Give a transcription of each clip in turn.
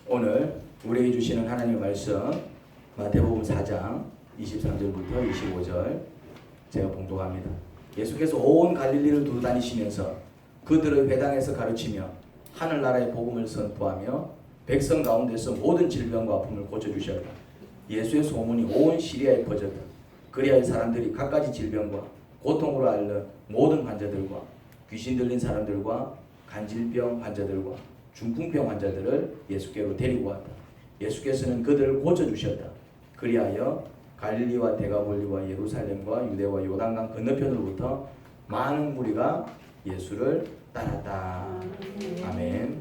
오늘 우리에게 주시는 하나님의 말씀 마태복음 4장 23절부터 25절 제가 봉독합니다. 예수께서 온 갈릴리를 두루 다니시면서 그들의 회당에서 가르치며 하늘나라의 복음을 선포하며 백성 가운데서 모든 질병과 아픔을 고쳐주셨다. 예수의 소문이 온 시리아에 퍼졌다. 그리하여 사람들이 갖가지 질병과 고통으로 앓는 모든 환자들과 귀신 들린 사람들과 간질병 환자들과 중풍병 환자들을 예수께로 데리고 왔다. 예수께서는 그들을 고쳐주셨다. 그리하여 갈릴리와 데가볼리와 예루살렘과 유대와 요단강 건너편으로부터 많은 무리가 예수를 따랐다. 아멘.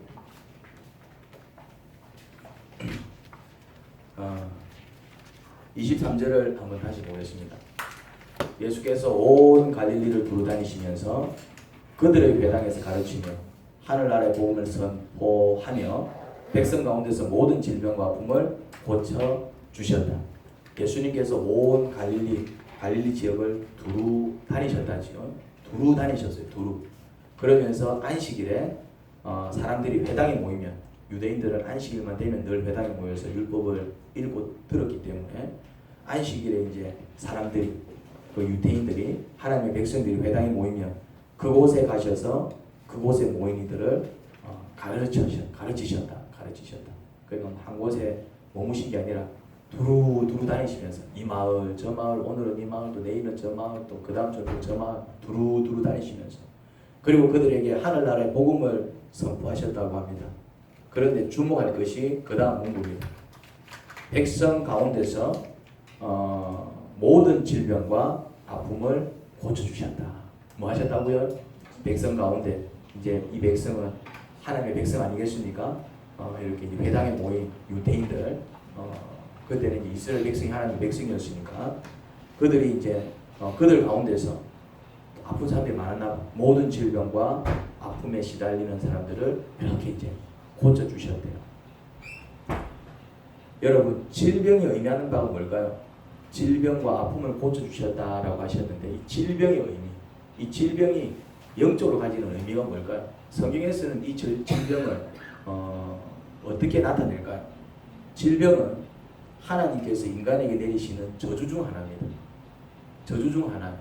23절을 한번 다시 보겠습니다. 예수께서 온 갈릴리를 두루 다니시면서 그들의 회당에서 가르치며 하늘나라의 복음을 선포하며 백성 가운데서 모든 질병과 아픔을 고쳐 주셨다. 예수님께서 온 갈릴리 지역을 두루 다니셨다지요. 두루 다니셨어요. 두루. 그러면서 안식일에 사람들이 회당에 모이면, 유대인들은 안식일만 되면 늘 회당에 모여서 율법을 읽고 들었기 때문에 안식일에 이제 사람들이, 그 유대인들이, 하나님의 백성들이 회당에 모이면 그곳에 가셔서 그곳에 모인 이들을 가르치셨다. 그러니까 한 곳에 머무신 게 아니라 두루 다니시면서 이 마을 저 마을, 오늘은 이 마을, 또 내일은 저 마을, 또 그 다음 주는 저 마을 두루 다니시면서, 그리고 그들에게 하늘나라의 복음을 선포하셨다고 합니다. 그런데 주목할 것이 그 다음 문구입니다. 백성 가운데서 모든 질병과 아픔을 고쳐주셨다. 뭐 하셨다고요? 백성 가운데, 이제 이 백성은 하나님의 백성 아니겠습니까? 이렇게 이제 회당에 모인 유대인들, 그때는 이제 이스라엘 백성이 하나님의 백성이었으니까 그들이 이제 그들 가운데서 아픈 사람들이 많았나, 모든 질병과 아픔에 시달리는 사람들을 이렇게 이제 고쳐주셨대요. 여러분, 질병이 의미하는 바가 뭘까요? 질병과 아픔을 고쳐주셨다라고 하셨는데, 이 질병의 의미, 이 질병이 영적으로 가지는 의미가 뭘까요? 성경에서는 이 질병을 어떻게 나타낼까요? 질병은 하나님께서 인간에게 내리시는 저주 중 하나입니다. 저주 중 하나.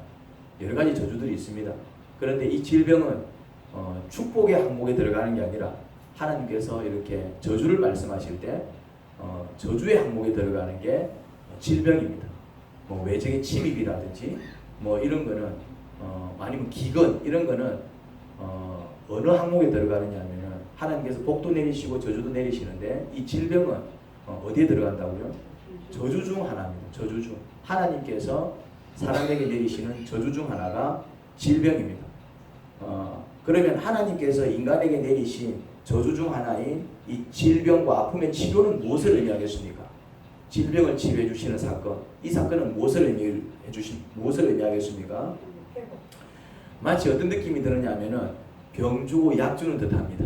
여러 가지 저주들이 있습니다. 그런데 이 질병은 축복의 항목에 들어가는 게 아니라 하나님께서 이렇게 저주를 말씀하실 때 저주의 항목에 들어가는 게 질병입니다. 뭐 외적의 침입이라든지 뭐 이런 거는 아니면 기근 이런 거는 어느 항목에 들어가느냐 하면 하나님께서 복도 내리시고 저주도 내리시는데, 이 질병은 어디에 들어간다고요? 저주 중 하나입니다. 저주 중. 하나님께서 사람에게 내리시는 저주 중 하나가 질병입니다. 그러면 하나님께서 인간에게 내리신 저주 중 하나인 이 질병과 아픔의 치료는 무엇을 의미하겠습니까? 질병을 치료해 주시는 사건. 이 사건은 무엇을 의미하겠습니까? 마치 어떤 느낌이 드느냐면은 병 주고 약 주는 듯합니다.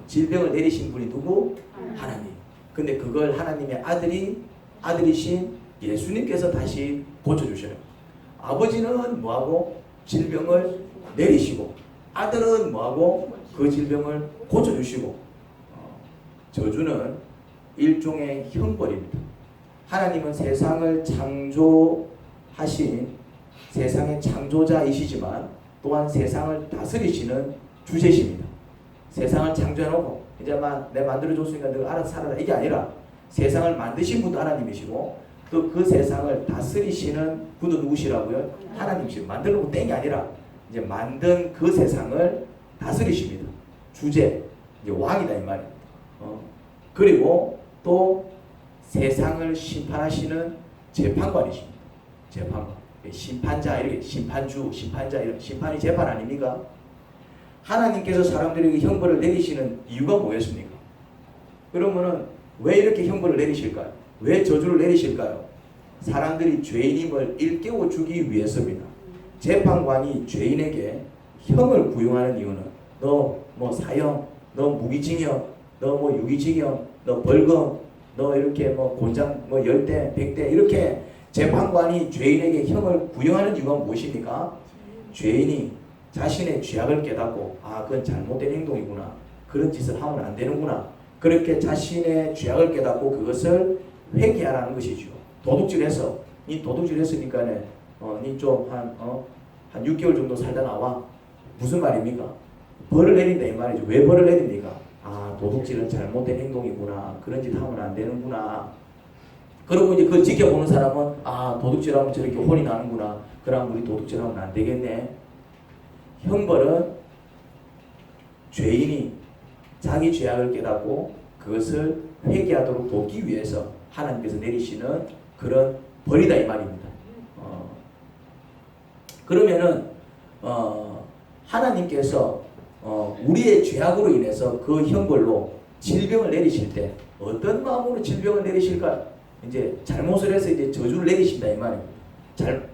질병을 내리신 분이 누구? 하나님. 근데 그걸 하나님의 아들이신 예수님께서 다시 고쳐주셔요. 아버지는 뭐하고? 질병을 내리시고, 아들은 뭐하고? 그 질병을 고쳐주시고. 저주는 일종의 형벌입니다. 하나님은 세상을 창조하신 세상의 창조자이시지만 또한 세상을 다스리시는 주제십니다. 세상을 창조해놓고 이제 내 만들어줬으니까 너가 알아서 살아라, 이게 아니라 세상을 만드신 분도 하나님이시고 또 그 세상을 다스리시는 분도 누구시라고요? 하나님이시고, 만들어놓고 땡이 아니라 이제 만든 그 세상을 다스리십니다. 주제, 이제 왕이다 이 말입니다. 그리고 또 세상을 심판하시는 재판관이십니다. 재판관, 심판자, 이렇게 심판자, 이런 심판이 재판 아닙니까? 하나님께서 사람들에게 형벌을 내리시는 이유가 뭐였습니까? 그러면은 왜 이렇게 형벌을 내리실까요? 왜 저주를 내리실까요? 사람들이 죄인임을 일깨워 주기 위해서입니다. 재판관이 죄인에게 형을 구형하는 이유는 너 뭐 사형, 너 무기징역, 너 뭐 유기징역, 너 벌금, 너 이렇게 뭐 곤장 뭐 10대, 100대 이렇게 재판관이 죄인에게 형을 구형하는 이유가 무엇입니까? 죄인이 자신의 죄악을 깨닫고 그건 잘못된 행동이구나, 그런 짓을 하면 안 되는구나, 그렇게 자신의 죄악을 깨닫고 그것을 회개하라는 것이죠. 도둑질해서 니 도둑질했으니까 니좀한 6개월 정도 살다 나와. 무슨 말입니까? 벌을 내린다 이 말이죠. 왜 벌을 내립니까? 아, 도둑질은 잘못된 행동이구나. 그런 짓 하면 안 되는구나. 그리고 이제 그걸 지켜보는 사람은 아, 도둑질하면 저렇게 혼이 나는구나. 그럼 우리 도둑질하면 안 되겠네. 형벌은 죄인이 자기 죄악을 깨닫고 그것을 회개하도록 돕기 위해서 하나님께서 내리시는 그런 벌이다 이 말입니다. 그러면은 하나님께서 우리의 죄악으로 인해서 그 형벌로 질병을 내리실 때 어떤 마음으로 질병을 내리실까요? 이제 잘못을 해서 이제 저주를 내리신다 이 말입니다.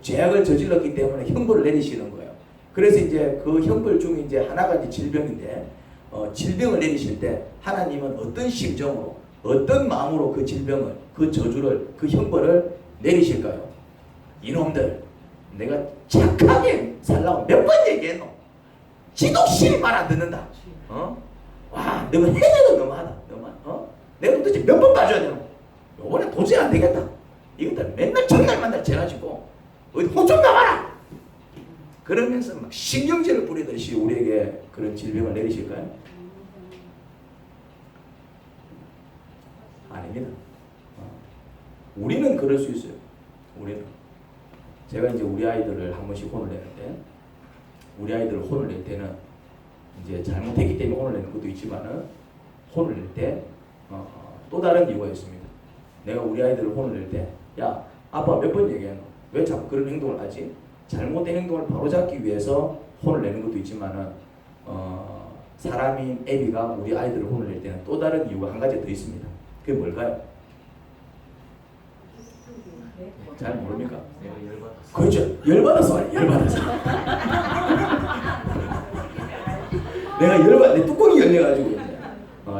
죄악을 저질렀기 때문에 형벌을 내리시는 거예요. 그래서 이제 그 형벌 중에 이제 하나가 이제 질병인데 질병을 내리실 때 하나님은 어떤 심정으로 어떤 마음으로 그 질병을 그 저주를 그 형벌을 내리실까요? 이놈들 내가 착하게 살라고 몇 번 얘기했노? 지독실이 말 안 듣는다. 와, 너가 해내도 너무하다. 내가 도대체 몇 번 봐줘야 되노? 요번에 도저히 안 되겠다. 이것들 맨날 전날 만날 져가지고 어디 혼 좀 나와라. 그러면서 막 신경질을 뿌리듯이 우리에게 그런 질병을 내리실까요? 아닙니다. 우리는 그럴 수 있어요. 우리는. 제가 이제 우리 아이들을 한 번씩 혼을 내는데, 우리 아이들을 혼을 낼 때는 이제 잘못했기 때문에 혼을 내는 것도 있지만은 혼을 낼 때 또 다른 이유가 있습니다. 내가 우리 아이들을 혼을 낼 때, 야, 아빠 몇 번 얘기해 너. 왜 자꾸 그런 행동을 하지? 잘못된 행동을 바로잡기 위해서 혼을 내는 것도 있지만은 사람인 애비가 우리 아이들을 혼을 낼 때는 또 다른 이유가 한 가지 더 있습니다. 그게 뭘까요? 잘 모릅니까? 그렇죠. 열받아서 아니에요. 열받아서. 내가 내 뚜껑이 열려가지고 이제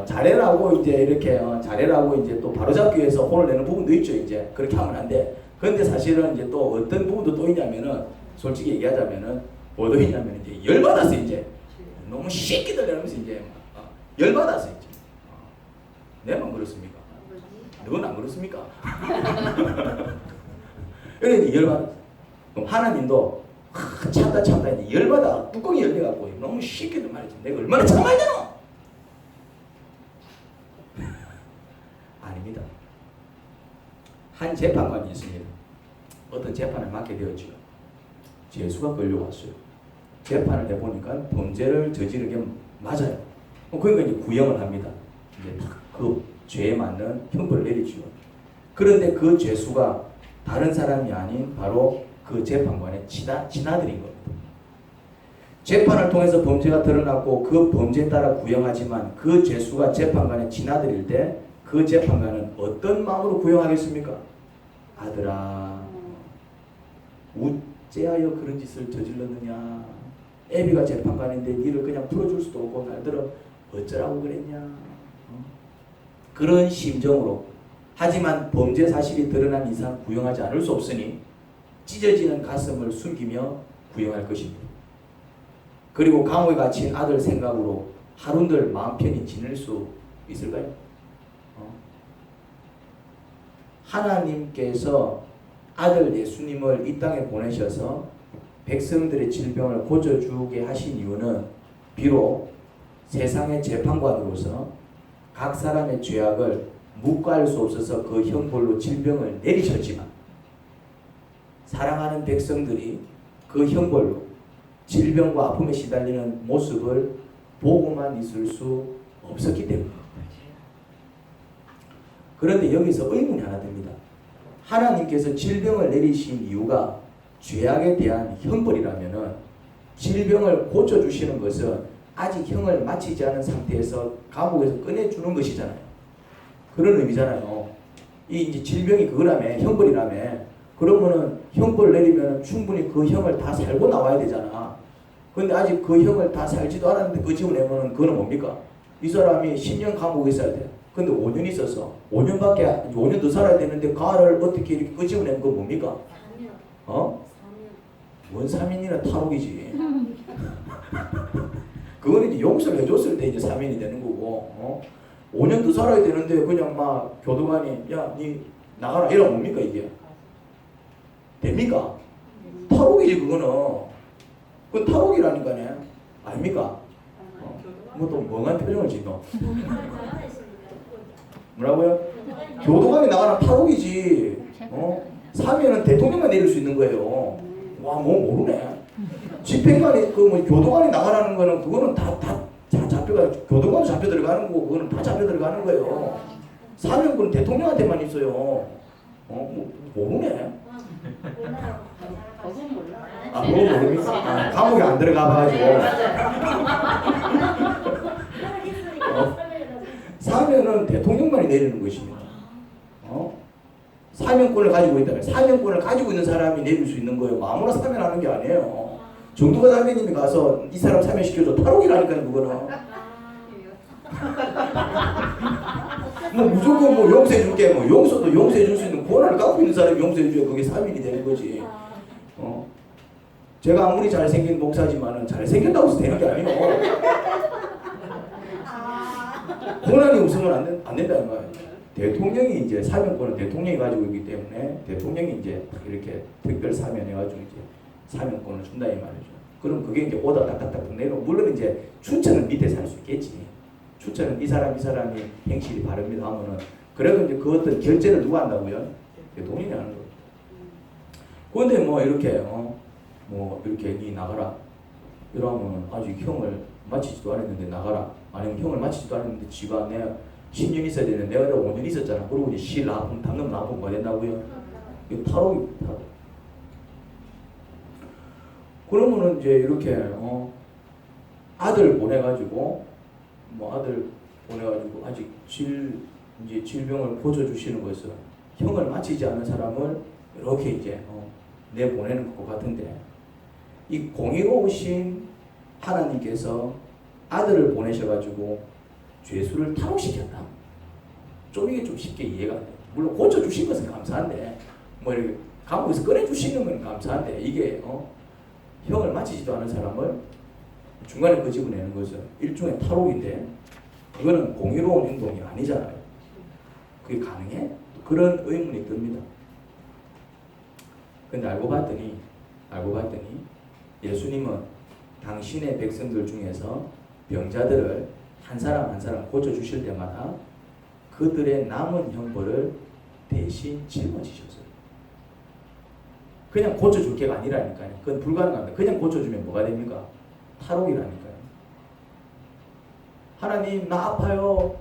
잘해라고 이제 이렇게 잘해라고 이제 또 바로잡기 위해서 혼을 내는 부분도 있죠. 이제 그렇게 하면 안 돼. 그런데 사실은 이제 또 어떤 부분도 또 있냐면은 솔직히 얘기하자면은 뭐도 있냐면 이제 열받아서 이제 너무 새끼들 이러면서 이제 열받아서 이제 내만 그렇습니까? 너는 안 그렇습니까? 이래 열받아. 그럼 하나님도 참다 이제 열받아 뚜껑이 열려갖고 너무 새끼들 말이지. 내가 얼마나 참아야 되노? 아닙니다. 한 재판관이 있습니다. 어떤 재판을 맡게 되었죠. 죄수가 끌려왔어요. 재판을 해보니까 범죄를 저지른 게 맞아요. 그러니까 이제 구형을 합니다. 이제 그 죄에 맞는 형벌을 내리죠. 그런데 그 죄수가 다른 사람이 아닌 바로 그 재판관의 친아들인 겁니다. 재판을 통해서 범죄가 드러났고 그 범죄에 따라 구형하지만 그 죄수가 재판관의 친아들일 때 그 재판관은 어떤 마음으로 구형하겠습니까? 아들아, 어째하여 그런 짓을 저질렀느냐? 애비가 재판관인데 니를 그냥 풀어줄 수도 없고 날들어 어쩌라고 그랬냐? 그런 심정으로. 하지만 범죄 사실이 드러난 이상 구형하지 않을 수 없으니 찢어지는 가슴을 숨기며 구형할 것입니다. 그리고 감옥에 갇힌 아들 생각으로 하루들 마음 편히 지낼 수 있을까요? 하나님께서 아들 예수님을 이 땅에 보내셔서 백성들의 질병을 고쳐주게 하신 이유는 비록 세상의 재판관으로서 각 사람의 죄악을 묵과할 수 없어서 그 형벌로 질병을 내리셨지만 사랑하는 백성들이 그 형벌로 질병과 아픔에 시달리는 모습을 보고만 있을 수 없었기 때문입니다. 그런데 여기서 의문이 하나 듭니다. 하나님께서 질병을 내리신 이유가 죄악에 대한 형벌이라면은 질병을 고쳐주시는 것은 아직 형을 마치지 않은 상태에서 감옥에서 꺼내주는 것이잖아요. 그런 의미잖아요. 이 이제 질병이 그거라며, 형벌이라며. 그러면은 형벌 내리면 충분히 그 형을 다 살고 나와야 되잖아. 근데 아직 그 형을 다 살지도 않았는데 끄집어내면은 그거는 뭡니까? 이 사람이 10년 감옥에 있어야 돼. 근데 5년 있어서 5년밖에 5년 더 살아야 되는데 가를 어떻게 이렇게 끄집어내는 건 뭡니까? 3년. 뭔 3년이나 탈옥이지. 그거는 이제 용서를 해줬을 때 이제 3년이 되는 거고. 5년 더 살아야 되는데 그냥 막 교도관이 야, 니 나가라 이러면 뭡니까 이게? 됩니까? 탈옥이지 그거는. 그건 탈옥이라니까네. 아닙니까? 뭐 또 멍한 표정을 짓노? 뭐라고요? 교도관이 나가라 탈옥이지. 사면은 대통령만 내릴 수 있는 거예요. 와, 뭐 모르네. 집행관이 뭐 교도관이 나가라는 거는 그거는 다 잡혀가 교도관도 잡혀 들어가는 거고 그거는 다 잡혀 들어가는 거예요. 사면권은 대통령한테만 있어요. 뭐 모르네. 아, 그거 모릅니까? 아, 감옥에 안 들어가 봐가지고. 사면은 대통령만이 내리는 것입니다. 사면권을 가지고 있다면 사면권을 가지고 있는 사람이 내릴 수 있는 거예요. 아무나 사면하는 게 아니에요. 정두가 선배님이 가서 이 사람 사면시켜줘 탈옥이라니까 그거는. 뭐 무조건 뭐 용서해줄게 뭐 용서도 용서해줄 수 있는 권한을 갖고 있는 사람이 용서해줘야 그게 사면이 되는 거지. 제가 아무리 잘생긴 목사지만은 잘생겼다고 해서 되는 게 아니에요. 권한이 없으면 안 된다는 거예요. 대통령이 이제 사면권은 대통령이 가지고 있기 때문에 대통령이 이제 이렇게 특별 사면해가지고 이제 사면권을 준다 이 말이죠. 그럼 그게 이제 오다 딱딱딱 내려. 물론 이제 추천은 밑에서 할 수 있겠지. 추천은 이 사람이 행실이 바릅니다 하면은 그래도 이제 그 어떤 결제를 누가 한다고요? 대통령이 하는 거예요. 그런데 뭐 이렇게 뭐 이렇게 니 나가라 이러면 아직 형을 마치지도 않았는데 나가라. 아니면 형을 마치지도 않았는데 지가 내가 10년 있어야 되는데 내가 5년 있었잖아. 그러고 이제 실 납품 담금 납품 뭐 된다고요? 이거 탈옥입니다. 탈옥. 그러면은 이제 이렇게 아들 보내가지고 아직 이제 질병을 고쳐주시는 것은 형을 마치지 않은 사람을 이렇게 이제 내보내는 것 같은데 이 공의로우신 하나님께서 아들을 보내셔가지고 죄수를 탈옥시켰다. 이게 좀 쉽게 이해가 안 돼. 물론 고쳐주신 것은 감사한데 뭐 이렇게 감옥에서 꺼내주시는 건 감사한데 이게 형을 마치지도 않은 사람을 중간에 끄집어내는 것은 일종의 탈옥인데 그거는 공의로운 행동이 아니잖아요. 그게 가능해? 그런 의문이 듭니다. 근데 알고 봤더니 예수님은 당신의 백성들 중에서 병자들을 한 사람 한 사람 고쳐주실 때마다 그들의 남은 형벌을 대신 짊어지셨어요. 그냥 고쳐줄 게가 아니라니까요. 그건 불가능합니다. 그냥 고쳐주면 뭐가 됩니까? 탈옥이라니까요. 하나님 나 아파요.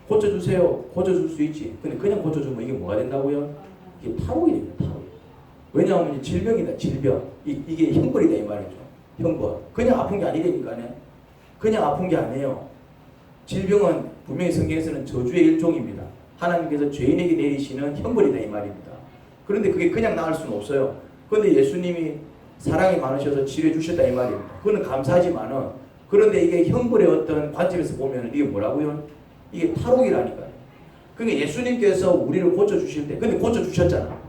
고쳐주세요. 고쳐줄 수 있지. 근데 그냥 고쳐주면 이게 뭐가 된다고요? 이게 탈옥이 됩니다. 탈옥. 왜냐하면 질병이다. 질병. 이게 형벌이다 이 말이죠. 형벌. 그냥 아픈 게 아니라니까요. 그냥 아픈 게 아니에요. 질병은 분명히 성경에서는 저주의 일종입니다. 하나님께서 죄인에게 내리시는 형벌이다 이 말입니다. 그런데 그게 그냥 나을 수는 없어요. 그런데 예수님이 사랑이 많으셔서 치료해 주셨다 이 말입니다. 그거는 감사하지만은 그런데 이게 형벌의 어떤 관점에서 보면 이게 뭐라고요? 이게 탈옥이라니까요. 그러니까 예수님께서 우리를 고쳐주실 때 근데 고쳐주셨잖아.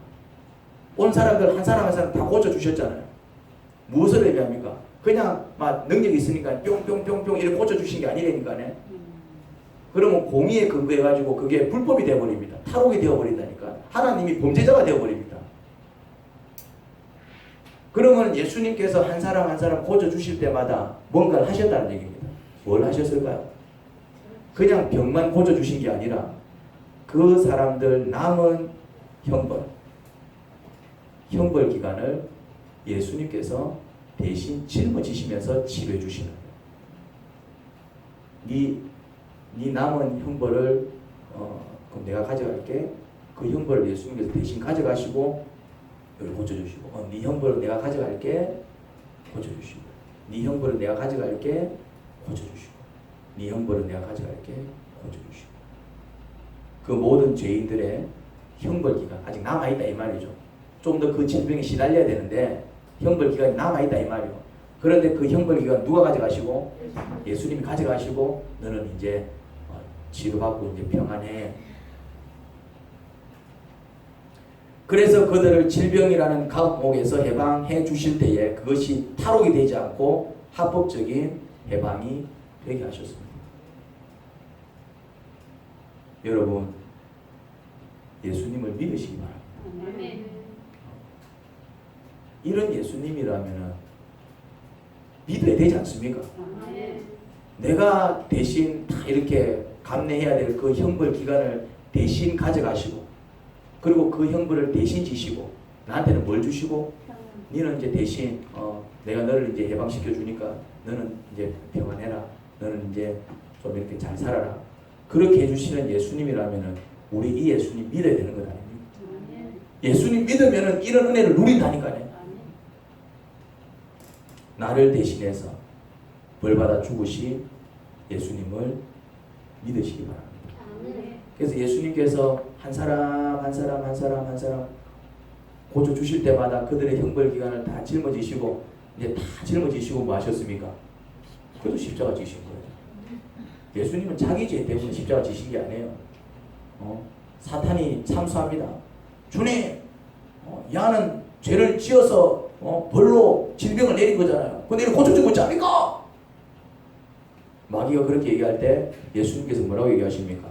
온 사람들 한 사람 한 사람 다 고쳐주셨잖아요. 무엇을 의미합니까? 그냥 막 능력이 있으니까 뿅뿅뿅뿅 이렇게 고쳐주신 게 아니라니까네. 그러면 공의에 근거해가지고 그게 불법이 되어버립니다. 탈옥이 되어버린다니까. 하나님이 범죄자가 되어버립니다. 그러면 예수님께서 한 사람 한 사람 고쳐주실 때마다 뭔가를 하셨다는 얘기입니다. 뭘 하셨을까요? 그냥 병만 고쳐주신 게 아니라 그 사람들 남은 형벌 기간을 예수님께서 대신 짊어지시면서 치료해 주시는 거예요. 네 남은 형벌을 그럼 내가 가져갈게. 그 형벌을 예수님께서 대신 가져가시고 여기 고쳐주시고 네 형벌을 내가 가져갈게. 고쳐주시고 네 형벌을 내가 가져갈게. 고쳐주시고 네 형벌을 내가 가져갈게. 고쳐주시고 그 모든 죄인들의 형벌 기간 아직 남아있다 이 말이죠. 좀 더 그 질병에 시달려야 되는데 형벌 기간이 남아있다 이 말이요. 그런데 그 형벌 기간 누가 가져가시고? 예수님이 가져가시고 너는 이제 치료받고 이제 평안해. 그래서 그들을 질병이라는 감옥에서 해방해 주실 때에 그것이 탈옥이 되지 않고 합법적인 해방이 되게 하셨습니다. 여러분 예수님을 믿으시기 바랍니다. 아멘. 이런 예수님이라면 믿어야 되지 않습니까? 아멘. 내가 대신 다 이렇게 감내해야 될 그 형벌 기간을 대신 가져가시고, 그리고 그 형벌을 대신 지시고, 나한테는 뭘 주시고, 너는 이제 대신 내가 너를 이제 해방시켜 주니까 너는 이제 평안해라, 너는 이제 좀 이렇게 잘 살아라, 그렇게 해주시는 예수님이라면은 우리 이 예수님 믿어야 되는 것 아닙니까? 아멘. 예수님 믿으면은 이런 은혜를 누린다니까요. 아멘. 나를 대신해서 벌 받아 죽으신 예수님을 믿으시기 바랍니다. 아멘. 그래서 예수님께서 한 사람 고쳐 주실 때마다 그들의 형벌 기간을 다 짊어지시고, 이제 다 짊어지시고 뭐 하셨습니까? 그래도 십자가 지신 거예요. 예수님은 자기 죄 때문에 십자가 지신 게 아니에요. 사탄이 참수합니다. 주님, 야는 죄를 지어서 벌로 질병을 내린 거잖아요. 근데 이걸 고쳐주고 있지 않습니까? 마귀가 그렇게 얘기할 때 예수님께서 뭐라고 얘기하십니까?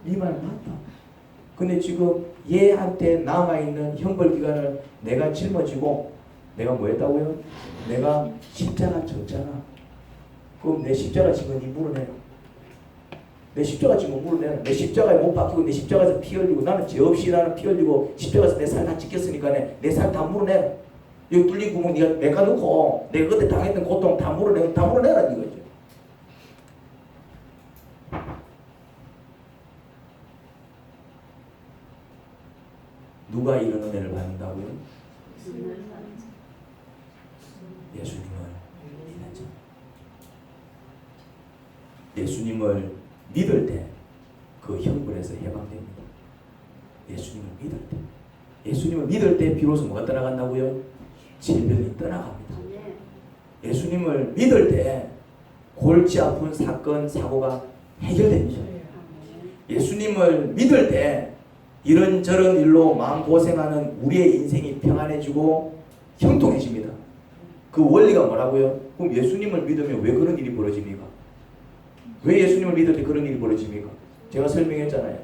네 말 맞다. 근데 지금 얘한테 남아있는 형벌 기간을 내가 짊어지고 내가 뭐 했다고요? 내가 십자가 졌잖아. 그럼 내 십자가 지금 네 물어내라. 내 십자가 지금 물어내라. 내 십자가에 못 박히고 내 십자가에서 피 흘리고, 나는 죄 없이 나는 피 흘리고 십자가에서 내 살 다 찢겼으니까 내 살 다 물어내라. 여기 뚫린 구멍 네가 메가놓고 내가 그때 당했던 고통 다 물어내라 이거죠. 누가 이런 은혜를 받는다고요? 예수님을 믿는 자. 예수님을 믿을 때 그 형벌에서 해방됩니다. 예수님을 믿을 때. 예수님을 믿을 때 비로소 뭐가 떠나간다고요? 질병이 떠나갑니다. 예수님을 믿을 때 골치 아픈 사건, 사고가 해결됩니다. 예수님을 믿을 때 이런저런 일로 마음고생하는 우리의 인생이 평안해지고 형통해집니다. 그 원리가 뭐라고요? 그럼 예수님을 믿으면 왜 그런 일이 벌어집니까? 왜 예수님을 믿을 때 그런 일이 벌어집니까? 제가 설명했잖아요.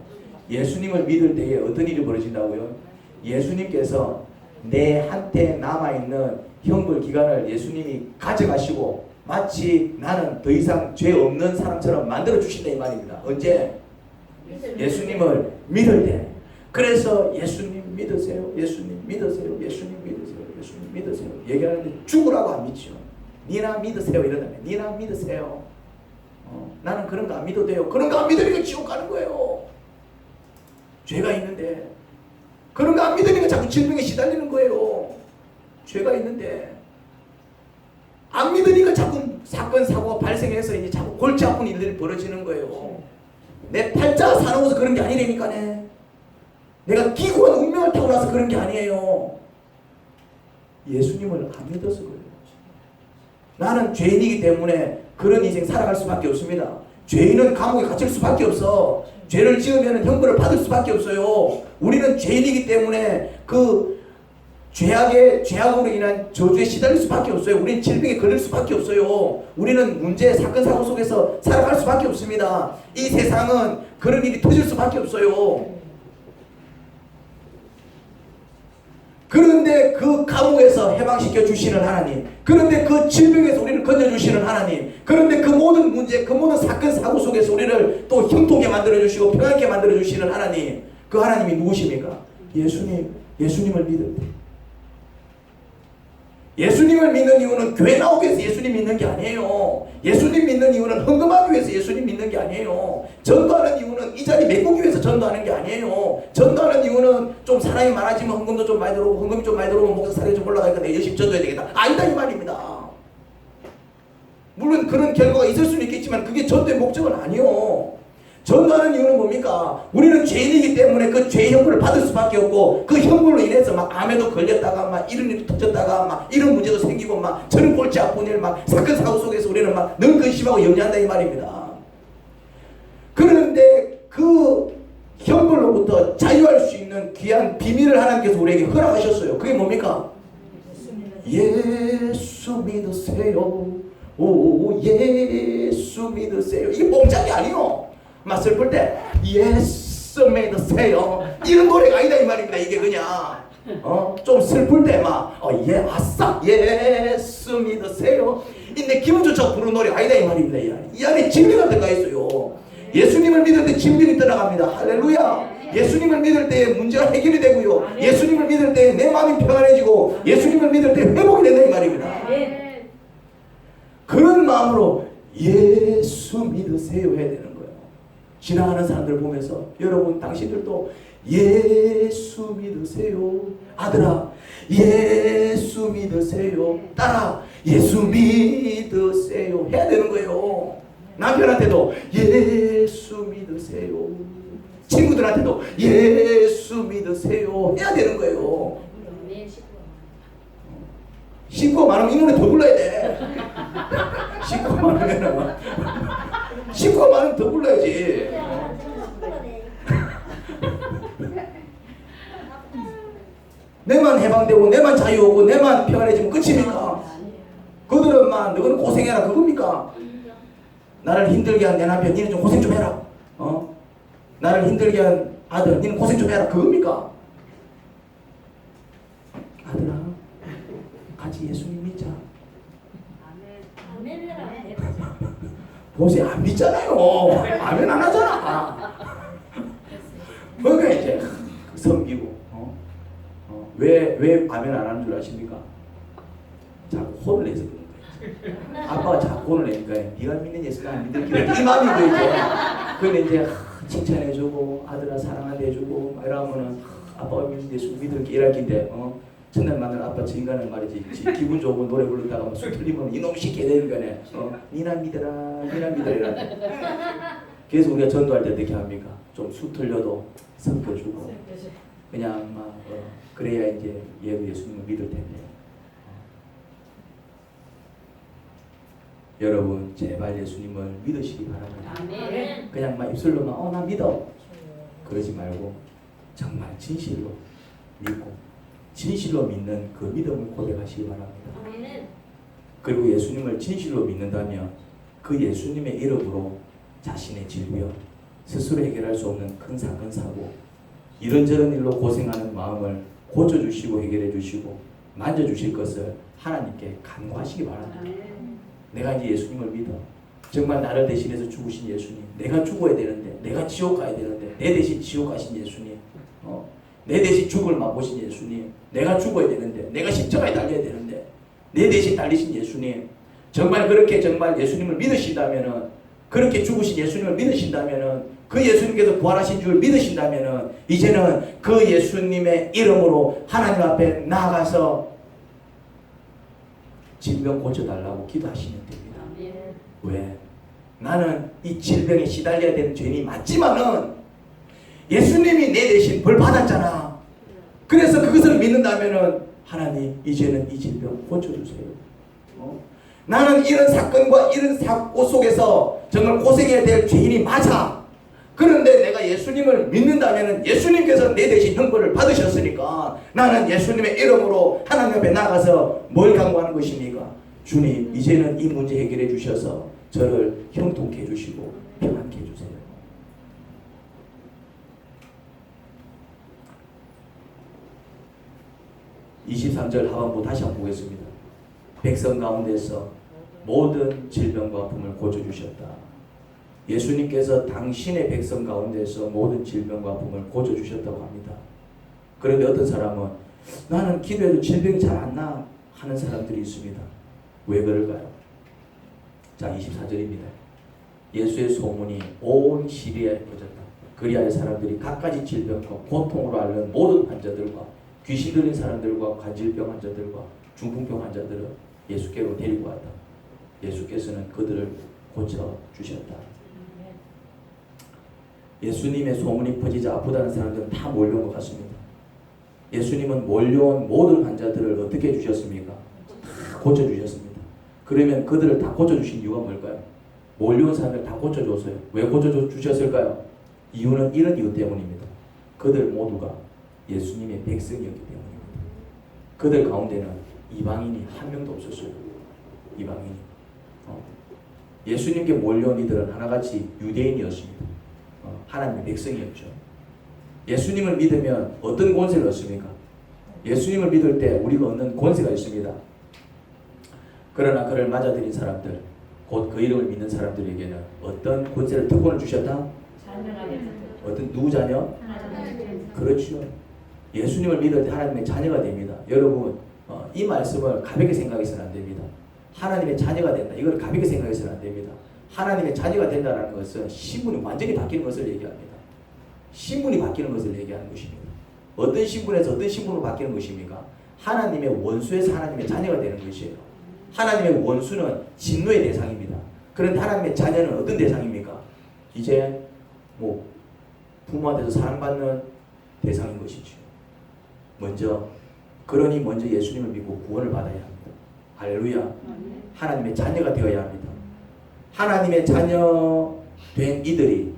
예수님을 믿을 때에 어떤 일이 벌어진다고요? 예수님께서 내한테 남아있는 형벌 기간을 예수님이 가져가시고 마치 나는 더 이상 죄 없는 사람처럼 만들어 주신다 이 말입니다. 언제? 예수님을 믿을 때. 그래서 예수님 믿으세요. 예수님 믿으세요. 예수님 믿으세요. 예수님 믿으세요. 얘기하는데 죽으라고 안 믿죠. 니나 믿으세요 이러다면 니나 믿으세요. 나는 그런 거 안 믿어도 돼요. 그런 거 안 믿으니까 지옥 가는 거예요. 죄가 있는데 그런 거 안 믿으니까 자꾸 질병에 시달리는 거예요. 죄가 있는데 안 믿으니까 자꾸 사건 사고가 발생해서 이제 자꾸 골치 아픈 일들이 벌어지는 거예요. 내 팔자가 사놓고서 그런 게 아니라니까네. 내가 기구한 운명을 타고 나서 그런 게 아니에요. 예수님을 안 믿어서 그래요. 나는 죄인이기 때문에 그런 인생 살아갈 수밖에 없습니다. 죄인은 감옥에 갇힐 수밖에 없어. 죄를 지으면 형벌을 받을 수밖에 없어요. 우리는 죄인이기 때문에 그 죄악으로 인한 저주에 시달릴 수밖에 없어요. 우리는 질병에 걸릴 수밖에 없어요. 우리는 문제, 사건, 사고 속에서 살아갈 수밖에 없습니다. 이 세상은 그런 일이 터질 수밖에 없어요. 그런데 그 감옥에서 해방시켜 주시는 하나님, 그런데 그 질병에서 우리를 건져주시는 하나님, 그런데 그 모든 문제, 그 모든 사건, 사고 속에서 우리를 또 형통하게 만들어주시고 평안하게 만들어주시는 하나님, 그 하나님이 누구십니까? 예수님을 믿을 때. 예수님을 믿는 이유는 교회 나오기 위해서 예수님 믿는 게 아니에요. 예수님 믿는 이유는 헌금하기 위해서 예수님 믿는 게 아니에요. 전도하는 이유는 이 자리 메꾸기 위해서 전도하는 게 아니에요. 전도하는 이유는 좀 사람이 많아지면 헌금도 좀 많이 들어오고 헌금이 좀 많이 들어오면 목사 사례 좀 올라가니까 내 열심히 전도해야 되겠다. 아니다 이 말입니다. 물론 그런 결과가 있을 수는 있겠지만 그게 전도의 목적은 아니요. 전도하는 이유는 뭡니까? 우리는 죄인이기 때문에 그 죄의 형벌을 받을 수밖에 없고 그 형벌로 인해서 막 암에도 걸렸다가 막 이런 일이 터졌다가 막 이런 문제도 생기고 막 저런 골치 아픈 일 막 사건 사고 속에서 우리는 막 늘 근심하고 염려한다 이 말입니다. 그런데 그 형벌로부터 자유할 수 있는 귀한 비밀을 하나님께서 우리에게 허락하셨어요. 그게 뭡니까? 예수 믿으세요. 오 예수 믿으세요. 이게 뽕짝이 아니요. 맛을 볼 때 예수 예수 믿으세요. 이런 노래가 아니다 이 말입니다. 이게 그냥 좀 슬플 때막예 아싸 예수 믿으세요. 내 기분 좋자고 부르는 노래 아니다 이 말입니다. 이 안에 진리가 들어가 있어요. 예수님을 믿을 때 진리가 떠나갑니다. 할렐루야. 예수님을 믿을 때 문제가 해결이 되고요. 예수님을 믿을 때 내 마음이 평안해지고 예수님을 믿을 때 회복이 된다 이 말입니다. 그런 마음으로 예수 믿으세요 해야 되는 거예요. 지나가는 사람들 보면서 여러분 당신들도 예수 믿으세요. 아들아 예수 믿으세요. 딸아 예수 믿으세요 해야 되는 거예요. 남편한테도 예수 믿으세요. 친구들한테도 예수 믿으세요 해야 되는 거예요. 신고 많으면 이 노래 더 불러야 돼. 신고 많으면 신고 많으면 더 불러야지. 내만 해방되고 내만 자유하고 내만 평안해지면 끝입니까? 그들은만 너는 고생해라 그겁니까? 나를 힘들게 한 내 남편 니는 좀 고생 좀 해라. 나를 힘들게 한 아들 니는 고생 좀 해라 그겁니까? 아들아 같이 예수님 믿자. 보세요 안 믿잖아요. 아멘 안 하잖아. 뭐가 이제 섬기고 왜 아멘 안 하는 줄 아십니까? 자꾸 혼을 내서 그런 거예요. 아빠가 자꾸 혼을 내니까 네가 믿는 예수가 안 믿을 길은 이 마음이 보이죠. 근데 이제 칭찬해주고 아들아 사랑한다 해주고 막 이러면은 아빠가 믿는 예수 믿을 게 이럴 긴데 첫날 만난 아빠 저 인간은 말이지 기분 좋고 노래 부르다가 술 틀리면 이놈 시켜야 되는 거네. 니나 믿어라 니나 믿어라. 그래서 우리가 전도할 때 어떻게 합니까? 좀 술 틀려도 섞어주고 그냥 막 그래야 이제 얘도 예수님을 믿을 텐데. 여러분 제발 예수님을 믿으시기 바랍니다. 아멘. 그냥 막 입술로만 나 믿어 그러지 말고 정말 진실로 믿고 진실로 믿는 그 믿음을 고백하시기 바랍니다. 아멘. 그리고 예수님을 진실로 믿는다면 그 예수님의 이름으로 자신의 질병, 스스로 해결할 수 없는 큰 사건 사고 이런저런 일로 고생하는 마음을 고쳐주시고 해결해주시고 만져주실 것을 하나님께 간구하시기 바랍니다. 내가 이제 예수님을 믿어. 정말 나를 대신해서 죽으신 예수님. 내가 죽어야 되는데 내가 지옥 가야 되는데 내 대신 지옥 가신 예수님. 내 대신 죽을 맛보신 예수님. 내가 죽어야 되는데 내가 십자가에 달려야 되는데 내 대신 달리신 예수님. 정말 그렇게 정말 예수님을 믿으신다면은 그렇게 죽으신 예수님을 믿으신다면은 그 예수님께서 부활하신 줄 믿으신다면은 이제는 그 예수님의 이름으로 하나님 앞에 나아가서 질병 고쳐달라고 기도하시면 됩니다. 왜? 나는 이 질병에 시달려야 되는 죄인이 맞지만은 예수님이 내 대신 벌 받았잖아. 그래서 그것을 믿는다면은 하나님 이제는 이 질병 고쳐주세요. 나는 이런 사건과 이런 사고 속에서 정말 고생해야 될 죄인이 맞아. 그런데 내가 예수님을 믿는다면 예수님께서 내 대신 형벌을 받으셨으니까 나는 예수님의 이름으로 하나님 앞에 나가서 뭘 간구하는 것입니까? 주님 이제는 이 문제 해결해 주셔서 저를 형통케 해주시고 평안케 해주세요. (23절) 하반부 다시 한번 보겠습니다. 백성 가운데서 모든 질병과 아픔을 고쳐주셨다. 예수님께서 당신의 백성 가운데서 모든 질병과 아픔을 고쳐주셨다고 합니다. 그런데 어떤 사람은 나는 기도해도 질병이 잘 안 나 하는 사람들이 있습니다. 왜 그럴까요? 자 24절입니다. 예수의 소문이 온 시리아에 퍼졌다. 그리하여 사람들이 갖가지 질병과 고통으로 앓는 모든 환자들과 귀신 들린 사람들과 관절병 환자들과 중풍병 환자들을 예수께로 데리고 왔다. 예수께서는 그들을 고쳐주셨다. 예수님의 소문이 퍼지자 아프다는 사람들은 다 몰려온 것 같습니다. 예수님은 몰려온 모든 환자들을 어떻게 해주셨습니까? 다 고쳐주셨습니다. 그러면 그들을 다 고쳐주신 이유가 뭘까요? 몰려온 사람들 다 고쳐줬어요. 왜 고쳐주셨을까요? 이유는 이런 이유 때문입니다. 그들 모두가 예수님의 백성이었기 때문입니다. 그들 가운데는 이방인이 한 명도 없었어요. 이방인이. 예수님께 몰려온 이들은 하나같이 유대인이었습니다. 하나님의 백성이었죠. 예수님을 믿으면 어떤 권세를 얻습니까? 예수님을 믿을 때 우리가 얻는 권세가 있습니다. 그러나 그를 맞아들인 사람들, 곧 그 이름을 믿는 사람들에게는 어떤 권세를, 특권을 주셨다? 어떤 누구 자녀? 그렇죠. 예수님을 믿을 때 하나님의 자녀가 됩니다. 여러분 이 말씀을 가볍게 생각해서는 안 됩니다. 하나님의 자녀가 된다. 이걸 가볍게 생각해서는 안 됩니다. 하나님의 자녀가 된다는 것은 신분이 완전히 바뀌는 것을 얘기합니다. 신분이 바뀌는 것을 얘기하는 것입니다. 어떤 신분에서 어떤 신분으로 바뀌는 것입니까? 하나님의 원수에서 하나님의 자녀가 되는 것이에요. 하나님의 원수는 진노의 대상입니다. 그런데 하나님의 자녀는 어떤 대상입니까? 이제 뭐 부모한테서 사랑받는 대상인 것이죠. 그러니 먼저 예수님을 믿고 구원을 받아야 합니다. 할렐루야. 하나님의 자녀가 되어야 합니다. 하나님의 자녀 된 이들이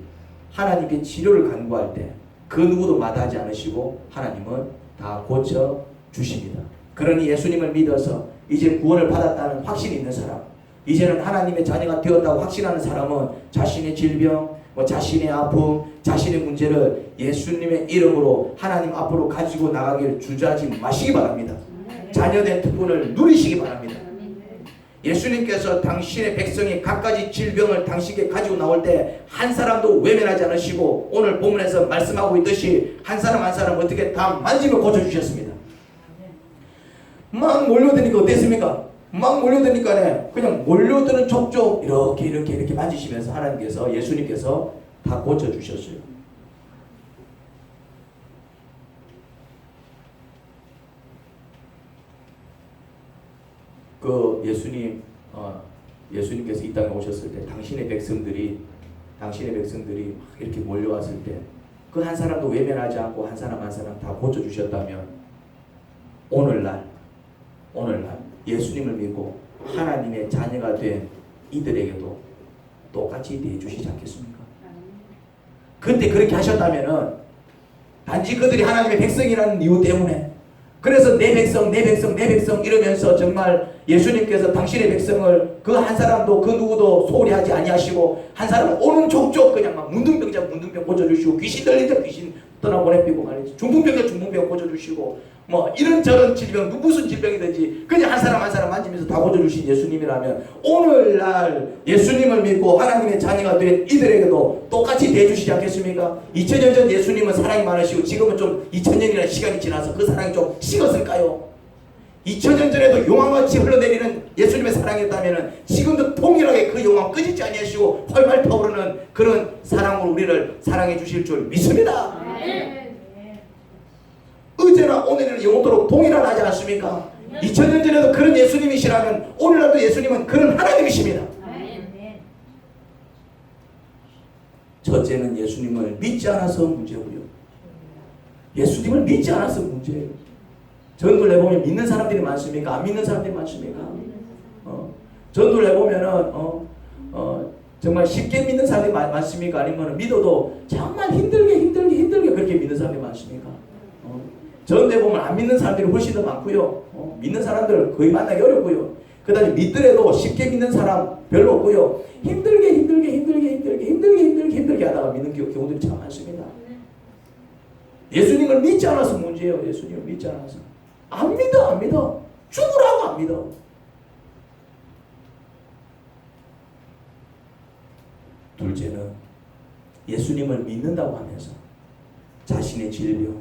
하나님께 치료를 간구할 때 그 누구도 마다하지 않으시고 하나님은 다 고쳐 주십니다. 그러니 예수님을 믿어서 이제 구원을 받았다는 확신이 있는 사람, 이제는 하나님의 자녀가 되었다고 확신하는 사람은 자신의 질병, 자신의 아픔, 자신의 문제를 예수님의 이름으로 하나님 앞으로 가지고 나가기를 주저하지 마시기 바랍니다. 자녀된 특권을 누리시기 바랍니다. 예수님께서 당신의 백성이 갖가지 질병을 당신에게 가지고 나올 때 한 사람도 외면하지 않으시고 오늘 본문에서 말씀하고 있듯이 한 사람 한 사람 어떻게 다 만지면 고쳐주셨습니다. 막 몰려드니까 어땠습니까? 막 몰려드니까 그냥 몰려드는 족족 이렇게 만지시면서 하나님께서, 예수님께서 다 고쳐주셨어요. 그 예수님께서 이 땅에 오셨을 때 당신의 백성들이 막 이렇게 몰려왔을 때 그 한 사람도 외면하지 않고 한 사람 한 사람 다 고쳐주셨다면 오늘날 예수님을 믿고 하나님의 자녀가 된 이들에게도 똑같이 대해주시지 않겠습니까? 그때 그렇게 하셨다면은 단지 그들이 하나님의 백성이라는 이유 때문에, 그래서 내 백성 이러면서 정말 예수님께서 당신의 백성을 그 한 사람도 그 누구도 소홀히 하지 아니하시고 한 사람은 오는 족족 그냥 막 문둥병자 문둥병 고쳐주시고 귀신 들린 자 귀신 떠나보내피고 말이지, 중풍병자 중풍병 고쳐주시고 뭐 이런저런 질병 무슨 질병이든지 그냥 한 사람 만지면서 다 고쳐주신 예수님이라면 오늘날 예수님을 믿고 하나님의 자녀가 된 이들에게도 똑같이 대해주시지 않겠습니까? 2000년 전 예수님은 사랑이 많으시고 지금은 좀 2000년이라는 시간이 지나서 그 사랑이 좀 식었을까요? 2000년 전에도 용왕같이 흘러내리는 예수님의 사랑이었다면 지금도 동일하게 그 용왕 끄지지 아니하시고 활발 타오르는 그런 사랑으로 우리를 사랑해 주실 줄 믿습니다. 어제나 오늘은 영원토록 동일하지 않습니까? 2000년 전에도 그런 예수님이시라면 오늘날도 예수님은 그런 하나님이십니다. 첫째는 예수님을 믿지 않아서 문제고요. 예수님을 믿지 않아서 문제예요. 전도를 해보면 믿는 사람들이 많습니까? 안 믿는 사람들이 많습니까? 전도를 해보면은 정말 쉽게 믿는 사람들이 많습니까? 아니면 믿어도 정말 힘들게 그렇게 믿는 사람들이 많습니까? 전도해보면 안 믿는 사람들이 훨씬 더 많고요. 믿는 사람들 거의 만나기 어렵고요. 그 다음에 믿더라도 쉽게 믿는 사람 별로 없고요. 힘들게 하다가 믿는 경우들이 참 많습니다. 예수님을 믿지 않아서 문제예요. 예수님을 믿지 않아서. 안 믿어. 죽으라고 안 믿어. 둘째는 예수님을 믿는다고 하면서 자신의 질병,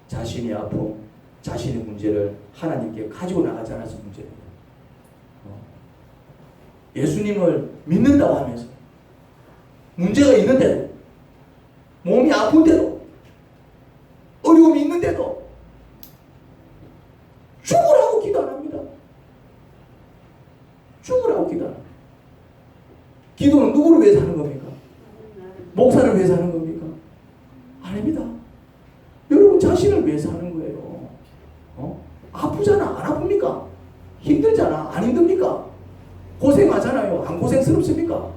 자신의 아픔, 자신의 문제를 하나님께 가지고 나가지 않아서 문제입니다. 예수님을 믿는다고 하면서 문제가 있는데도, 몸이 아픈데도, 어려움이 있는데도 죽으라고 기도 안 합니다. 죽으라고 기도 안 합니다. 기도는 누구를 위해서 하는 겁니까? 목사를 위해서 하는 겁니까? 아닙니다. 여러분 자신을 위해서 하는 거예요. 아프잖아. 안 아픕니까? 힘들잖아. 안 힘듭니까? 고생하잖아요. 안 고생스럽습니까?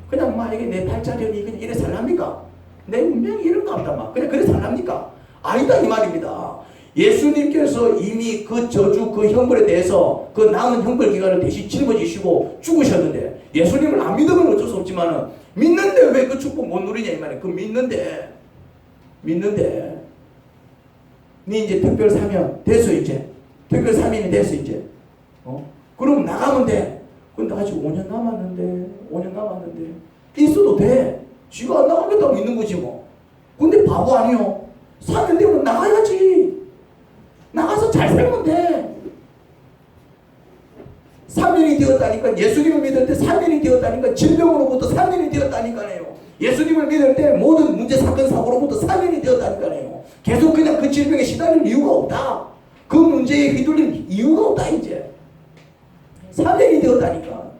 그냥 막 이게 내 팔자련이 그냥 이래 살랍니까? 내 운명이 이런가 보다 막 그냥 그래 살랍니까? 아니다 이 말입니다. 예수님께서 이미 그 저주 그 형벌에 대해서 그 남은 형벌 기간을 대신 짊어지시고 죽으셨는데, 예수님을 안 믿으면 어쩔 수 없지만은 믿는데 왜 그 축복 못 누리냐 이 말이에요. 그 믿는데 네 이제 특별 사면 됐어 이제. 특별 사면이 됐어 이제. 그럼 나가면 돼. 근데 아직 5년 남았는데 5년 남았는데 있어도 돼. 지가 안 나가겠다고 있는 거지 뭐. 근데 바보 아니요. 사면 되면 나가야지. 나가서 잘 살면 돼. 사면이 되었다니까. 예수님을 믿을 때 사면이 되었다니까. 질병으로부터 사면이 되었다니까요. 예수님을 믿을 때 모든 문제 사건 사고로부터 사면이 되었다니까요. 계속 그냥 그 질병에 시달릴 이유가 없다. 그 문제에 휘둘릴 이유가 없다 이제. 사면이 되었다니까.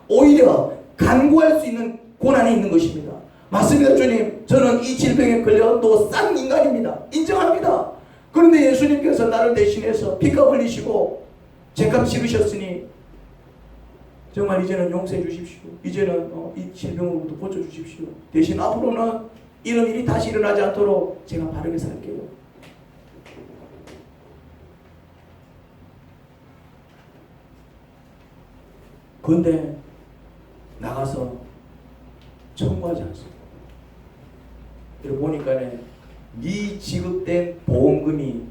오히려 간구할 수 있는 고난이 있는 것입니다. 맞습니다 주님. 저는 이 질병에 걸려도 싼 인간입니다. 인정합니다. 그런데 예수님께서 나를 대신해서 피값 흘리시고 죄값 치르셨으니 정말 이제는 용서해 주십시오. 이제는 이 질병으로부터 고쳐주십시오. 대신 앞으로는 이런 일이 다시 일어나지 않도록 제가 바르게 살게요. 그런데 나가서 청구하지 않습니다. 이렇게 보니까 미지급된 보험금이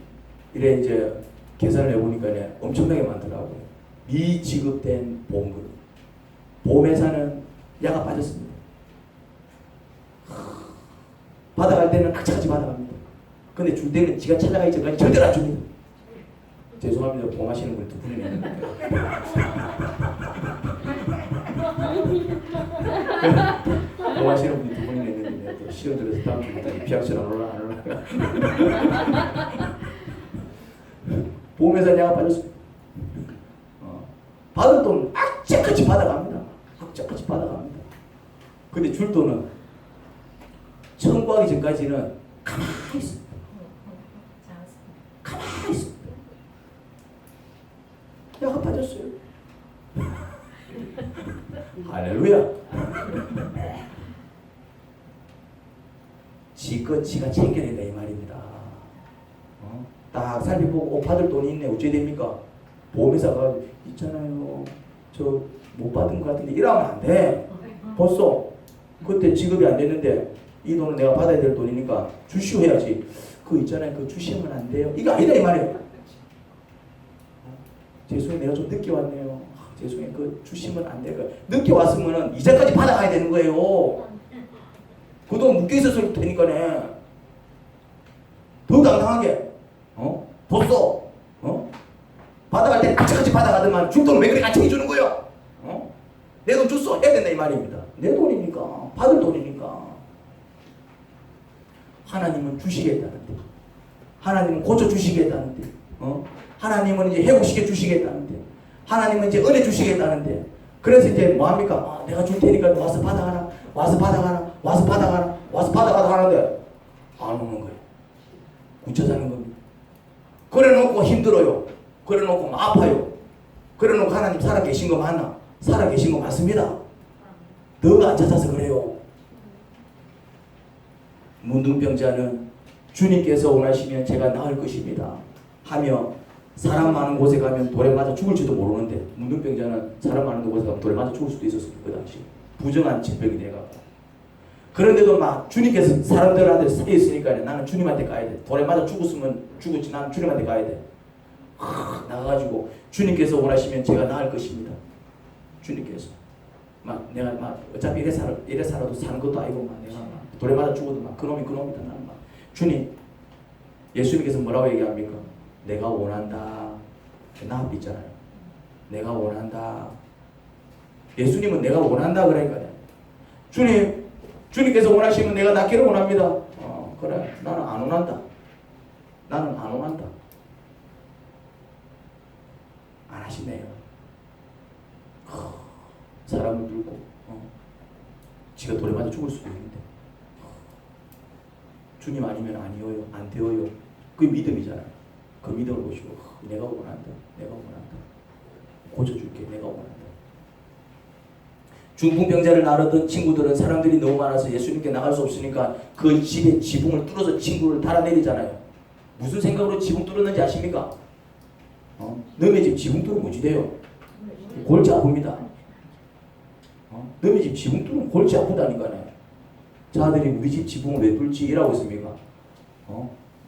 이래 이제 계산을 해보니까 엄청나게 많더라고요. 미지급된 보험금. 보험회사는 야가 빠졌습니다. 받아갈 때는 같이 받아갑니다. 근데 줄 때는 지가 찾아가기 전까지 절대로 안 줍니다. 죄송합니다. 보험하시는 분 두 분이네요. 보험하시는 분 두 분이 있는데 또 시험 들어서 다음 주부터 입시학실 안 올라. 보험회사 야가 빠졌습니다. 받을 돈 악착같이 받아갑니다. 악착같이 받아갑니다. 근데 줄 돈은 청구하기 전까지는 가만히 있습니다. 가만히 있습니다. 야가 빠졌어요. 할렐루야. 지껏 지가 챙겨낸다 이 말입니다. 딱 살펴보고 받을 돈이 있네. 어찌 됩니까? 보험회사가 있잖아요. 저 못 받은 것 같은데 이러면 안 돼. 벌써 그때 지급이 안 됐는데 이 돈은 내가 받아야 될 돈이니까 주시오 해야지. 그거 있잖아요. 그거 주시면 안 돼요. 이거 아니다 이 말이에요. 죄송해요. 내가 좀 늦게 왔네요. 죄송해요. 그 주시면 안 돼요. 늦게 왔으면 이자까지 받아가야 되는 거예요. 그 돈 묶여 있었을 테니까네. 더 당당하게. 벌써 받아갈 때 악착같이 받아가더만 줄 돈은 왜 그렇게 안 챙겨주는 거예요? 내 돈 줬어 해야 된다 이 말입니다. 내 돈이니까. 받을 돈이니까. 하나님은 주시겠다는데. 하나님은 고쳐주시겠다는데. 하나님은 이제 회복시켜 주시겠다는데. 하나님은 이제 은혜 주시겠다는데. 그래서 이제 뭐합니까? 내가 줄 테니까 와서 받아가라. 와서 받아가라. 와서 받아가라. 와서 받아가라 하는데 안 오는 거예요. 굳혀자는 겁니다. 그래놓고 힘들어요. 그래놓고 아파요. 그래놓고 하나님 살아계신 거 맞나? 살아계신 거 맞습니다. 너가 안 찾아서 그래요. 문둥병자는 주님께서 원하시면 제가 나을 것입니다 하며 사람 많은 곳에 가면 돌에 맞아 죽을지도 모르는데 문둥병자는 사람 많은 곳에 가면 돌에 맞아 죽을 수도 있었어요. 그 당시 부정한 질병이 돼가지고. 그런데도 막 주님께서 사람들한테 서 있으니까 나는 주님한테 가야 돼. 돌에 맞아 죽었으면 죽었지 나는 주님한테 가야 돼. 나가가지고 주님께서 원하시면 제가 나을 것입니다. 주님께서 내가 어차피 이래 살아도 사는 것도 아니고 내가 돌에 맞아 죽어도 그놈이 그놈이다. 나는 주님, 예수님께서 뭐라고 얘기합니까? 내가 원한다. 나 앞에 있잖아요. 내가 원한다. 예수님은 내가 원한다 그러니까요. 주님께서 원하시면 내가 낫기를 원합니다. 그래. 나는 안 원한다. 나는 안 원한다. 안 하시네요. 사람을 물고 지가 돌에 맞아 죽을 수도 있는데 주님 아니면 아니어요. 안 되어요. 그게 믿음이잖아요. 그 믿음을 보시고 내가 원한다. 내가 원한다. 고쳐줄게. 내가 원한다. 중풍병자를 나르던 친구들은 사람들이 너무 많아서 예수님께 나갈 수 없으니까 그 집에 지붕을 뚫어서 친구를 달아내리잖아요. 무슨 생각으로 지붕 뚫었는지 아십니까? 너네 집 지붕 뚫으면 뭐지 돼요? 골치 아픕니다. 너네 집 지붕 뚫으면 골치 아프다니까요. 자들이 우리 집 지붕을 왜 뚫지? 이라고 했습니까?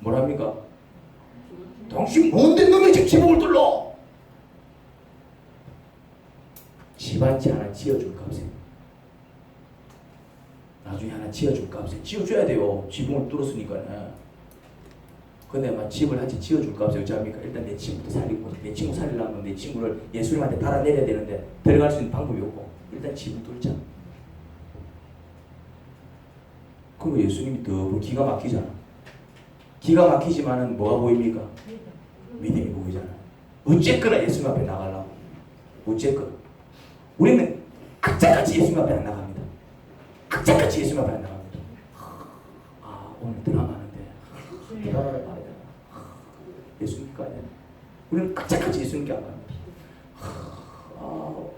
뭐랍니까? 당신 뭔데 놈의 집 지붕을 뚫러? 집안지 하나 지어줄 값에 나중에 하나 지어줄 값에 지어줘야 돼요. 지붕을 뚫었으니까는. 근데 막 집을 한 채 지어줄 값에 어찌합니까? 일단 내 친구도 살리고 내 친구 살리려면 내 친구를 예수님한테 달아내려야 되는데 들어갈 수 있는 방법이 없고 일단 집을 뚫자. 그리고 예수님이 더 기가 막히잖아. 기가 막히지만은 뭐가 보입니까? 믿음이 보이잖아요. 어쨌거나 예수님 앞에 나가려고. 어쨌거나. 우리는 악자같이 예수님 앞에 안 나갑니다. 악자같이 예수님 앞에 안 나갑니다. 아, 오늘 드라마하는데 드라마를 봐야 되나? 예수님께 가야 되나? 우리는 악자같이 예수님께 안 갑니다.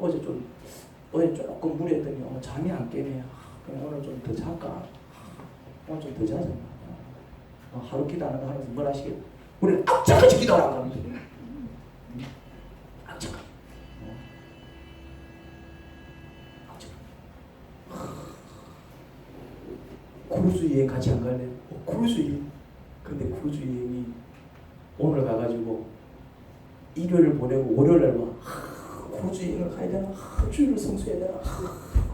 어제 조금 무리했더니 잠이 안 깨네. 그냥 오늘 좀 더 잘까? 오늘 좀 더 자자. 하루 기도 안 하고 하면서 뭘 하시겠다. 우리는 악자같이 기도 안 합니다. 악자같이. 크루즈 여행 같이 안 갈래? 크루즈 여행. 근데 크루즈 여행이 오늘 가가지고 일요일을 보내고 월요일날 와. 크루즈 여행을 가야 되나? 주일을 성수해야 되나?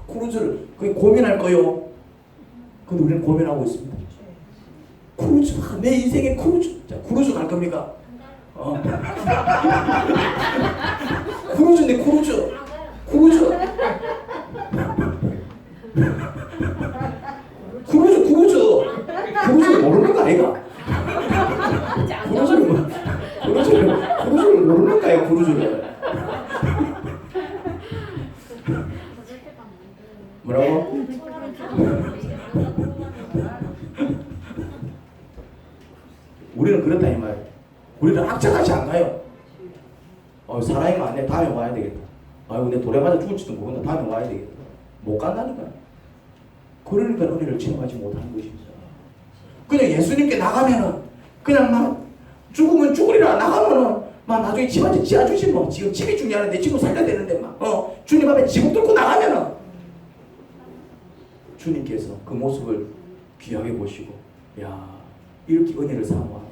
크루즈를 그게 고민할 거요. 근데 우리는 고민하고 있습니다. 크루즈, 내 인생의 크루즈. 자, 크루즈 갈 겁니까? 크루즈인데 크루즈. 크루즈를 모르는 거 아이가? 크루즈를 모르는 거예요. 크루즈를. 뭐라고? 우리는 그렇다 이 말이에요. 우리는 악착같이 안 가요. 사람이 많네. 다음에 와야 되겠다. 아이고 내 돌에 맞아 죽을지도 모른다. 다음에 와야 되겠다. 못 간다니까. 그러니까 은혜를 체험하지 못하는 것입니다. 그냥 예수님께 나가면은 그냥 막 죽으면 죽으리라 나가면은 막 나중에 집한테 지어주시 뭐 지금 집이 중요한데 내 친구 살려야 되는데 막 주님 앞에 지붕 뚫고 나가면은 주님께서 그 모습을 귀하게 보시고 야 이렇게 은혜를 사모하네.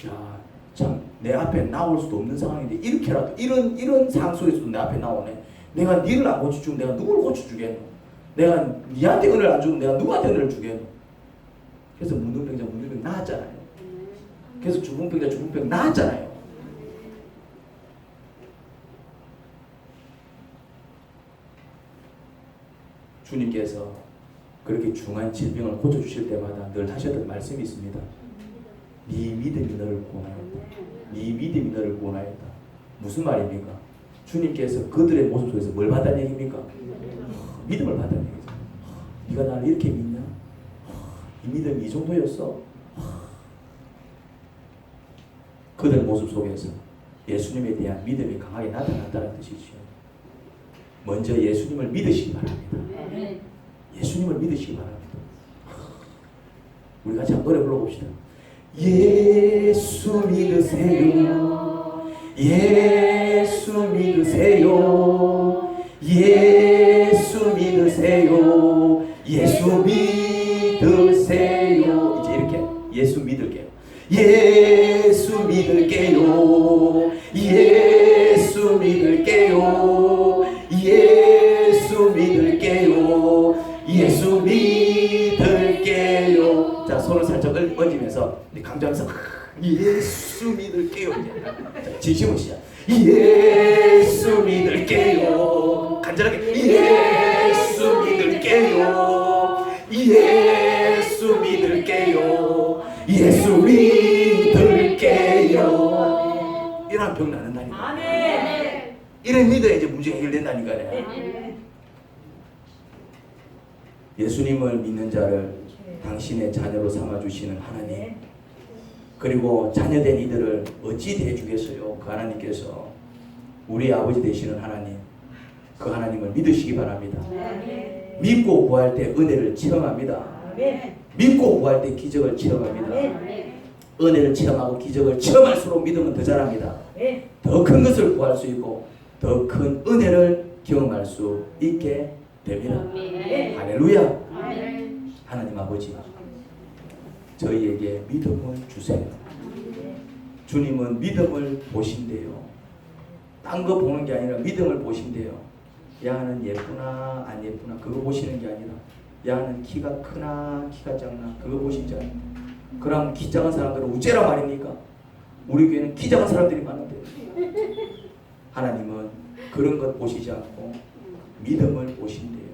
야 참 내 앞에 나올 수도 없는 상황인데 이렇게라도 이런 상황 속에서도 내 앞에 나오네. 내가 니를 안 고쳐주면 내가 누굴 고쳐주겠노? 내가 니한테 은혜를 안 주면 내가 누구한테 은혜를 주겠노? 그래서 문둥병 나았잖아요. 그래서 주붕병 나았잖아요. 주님께서 그렇게 중한 질병을 고쳐주실 때마다 늘 하셨던 말씀이 있습니다. 네 믿음이 너를 구원하였다. 네 믿음이 너를 구원하였다. 무슨 말입니까? 주님께서 그들의 모습 속에서 뭘 받았다는 얘기입니까? 믿음을 받았다는 얘기죠. 네가 나를 이렇게 믿냐? 이 믿음이 이 정도였어? 그들 모습 속에서 예수님에 대한 믿음이 강하게 나타났다는 뜻이죠. 먼저 예수님을 믿으시기 바랍니다. 예수님을 믿으시기 바랍니다. 우리 같이 한번 노래 불러봅시다. 예수 믿으세요. 예수 믿으세요. 예수 믿으세요. 예수 믿으세요. 이제 이렇게 예수 믿을게요. 예수 믿을게요. 예수 믿을게요. 예수 믿을게요. 예수 믿을게요. 자, 손을 살짝 얹으면서 강조하면서 예수 믿을게요. 자, 진심으로 시작. 예수 믿을게요. 간절하게 예수 믿을게요. 예수 믿을게요. 예수 믿을게요. 이런 병 나는 날이다. 아멘. 이런 믿어야 이제 문제가 해결된다니까요. 예수님을 믿는 자를 당신의 자녀로 삼아주시는 하나님, 그리고 자녀된 이들을 어찌 대해주겠어요? 그 하나님께서 우리 아버지 되시는 하나님, 그 하나님을 믿으시기 바랍니다. 믿고 구할 때 은혜를 체험합니다. 믿고 구할 때 기적을 체험합니다. 은혜를 체험하고 기적을 체험할수록 믿음은 더 자랍니다. 더 큰 것을 구할 수 있고 더 큰 은혜를 경험할 수 있게 됩니다. 할렐루야. 하나님 아버지, 저희에게 믿음을 주세요. 주님은 믿음을 보신대요. 딴 거 보는 게 아니라 믿음을 보신대요. 야는 예쁘나 안 예쁘나 그거 보시는 게 아니라 야는 키가 크나 키가 작나 그거 보시지 않는다. 그럼 키 작은 사람들은 우째라 말입니까? 우리 교회는 키 작은 사람들이 많은데 하나님은 그런 것 보시지 않고 믿음을 보신대요.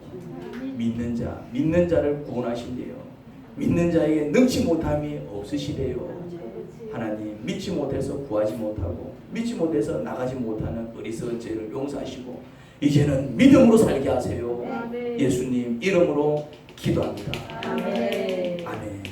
믿는 자를 구원하신대요. 믿는 자에게 능치 못함이 없으시대요. 하나님 믿지 못해서 구하지 못하고 믿지 못해서 나가지 못하는 어리석은 죄를 용서하시고 이제는 믿음으로 살게 하세요. 예수님 이름으로 기도합니다. 아멘. 아멘.